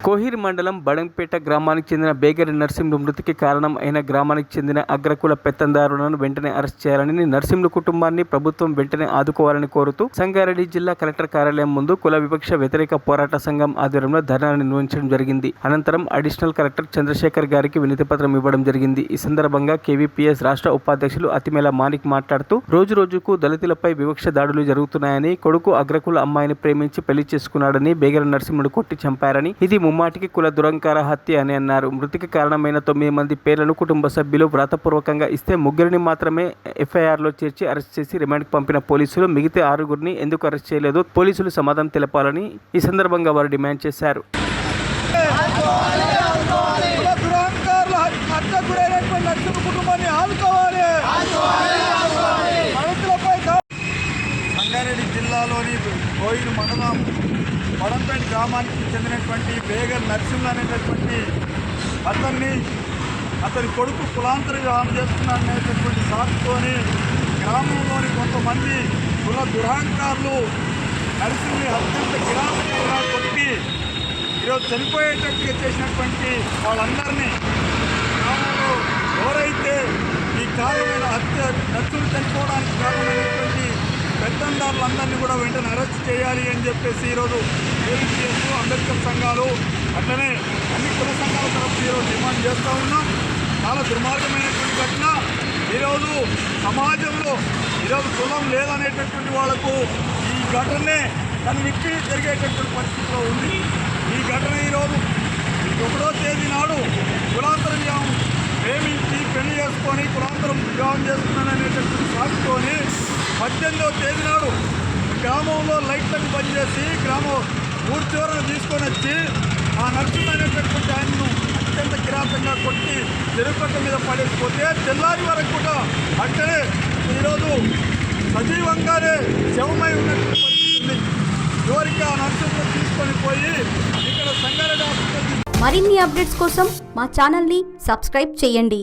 కోహిర్ మండలం బడంపేట గ్రామానికి చెందిన బేగరి నర్సింహులు మృతికి కారణం అయిన గ్రామానికి చెందిన అగ్రకుల పెత్తందారులను వెంటనే అరెస్ట్ చేయాలని నర్సింహులు కుటుంబాన్ని ప్రభుత్వం వెంటనే ఆదుకోవాలని కోరుతూ సంగారెడ్డి జిల్లా కలెక్టర్ కార్యాలయం ముందు కుల వివక్ష వ్యతిరేక పోరాట సంఘం ఆధ్వర్యంలో ధర్నా నిర్వహించడం జరిగింది. అనంతరం అడిషనల్ కలెక్టర్ చంద్రశేఖర్ గారికి వినతిపత్రం ఇవ్వడం జరిగింది. ఈ సందర్భంగా కేవీపీఎస్ రాష్ట్ర ఉపాధ్యక్షులు అతిమేల మాణిక్ మాట్లాడుతూ రోజుకు దళితులపై వివక్ష దాడులు జరుగుతున్నాయని, కొడుకు అగ్రకుల అమ్మాయిని ప్రేమించి పెళ్లి చేసుకున్నాడని బేగరి నర్సింహుడు కొట్టి చంపారని, ఇది ముమ్మాటికి కుల దురంకార హత్య అని అన్నారు. మృతికి కారణమైన 9 మంది పేర్లను కుటుంబ సభ్యులు వ్రాతపూర్వకంగా ఇస్తే 3 మాత్రమే ఎఫ్ఐఆర్లో చేర్చి అరెస్ట్ చేసి రిమాండ్కి పంపిన పోలీసులు మిగతా 6 ఎందుకు అరెస్ట్ చేయలేదో పోలీసులు సమాధానం తెలపాలని ఈ సందర్భంగా వారు డిమాండ్ చేశారు. సంగారెడ్డి జిల్లాలోని కోయిల్ మండలం బడంపేట గ్రామానికి చెందినటువంటి బేగర్ నర్సింహులు అనేటటువంటి అతని కొడుకు కులాంతర వివాహం చేస్తున్నాడనేటటువంటి సాకుతోని గ్రామంలోని కొంతమంది కుల దురహంకారులు నర్సింహుని అత్యంత కిరాతకంగా కొట్టి ఈరోజు చనిపోయేటట్టుగా చేసినటువంటి వాళ్ళందరినీ గ్రామంలో ఎవరైతే ఈ కారణమైన హత్య నర్సులు చనిపోవడానికి కారణమైనటువంటి పెత్తందారులందరినీ కూడా వెంటనే అరెస్ట్ చేయాలి అని చెప్పేసి ఈరోజు కేవీపీఎస్, అంబేద్కర్ సంఘాలు అట్లనే అన్ని కుల సంఘాల తరఫు ఈరోజు డిమాండ్ చేస్తూ ఉన్నాం. చాలా దుర్మార్గమైనటువంటి ఘటన. ఈరోజు సమాజంలో ఈరోజు కులం లేదనేటటువంటి వాళ్లకు ఈ ఘటనే కన్విక్కి జరిగేటటువంటి పరిస్థితిలో ఉంది. ఈ ఘటన ఈరోజు 1వ తేదీ నాడు కులాంతర వివాహం ప్రేమించి పెళ్లి చేసుకొని కులాంతరం వివాహం చేసుకున్నాననేటటువంటి సాకుతోని 18వ తేదీ నాడు గ్రామంలో లైట్లను బంద్ చేసి గ్రామం ఊరి చివరను తీసుకొని వచ్చి ఆ నర్సులు అనేటటువంటి ఆయనను అత్యంత కిరాతంగా కొట్టి చెరుకట్ట మీద పడేసిపోతే తెల్లారి వరకు కూడా అక్కడే ఈరోజు సజీవంగానే శవమై ఉన్నటువంటి పరిస్థితి ఉంది. చివరికి ఆ నర్సులను తీసుకొని పోయి ఇక్కడ సంగారెడ్డి హాస్పిటల్. మరిన్ని అప్డేట్స్ కోసం మా ఛానల్ని సబ్స్క్రైబ్ చేయండి.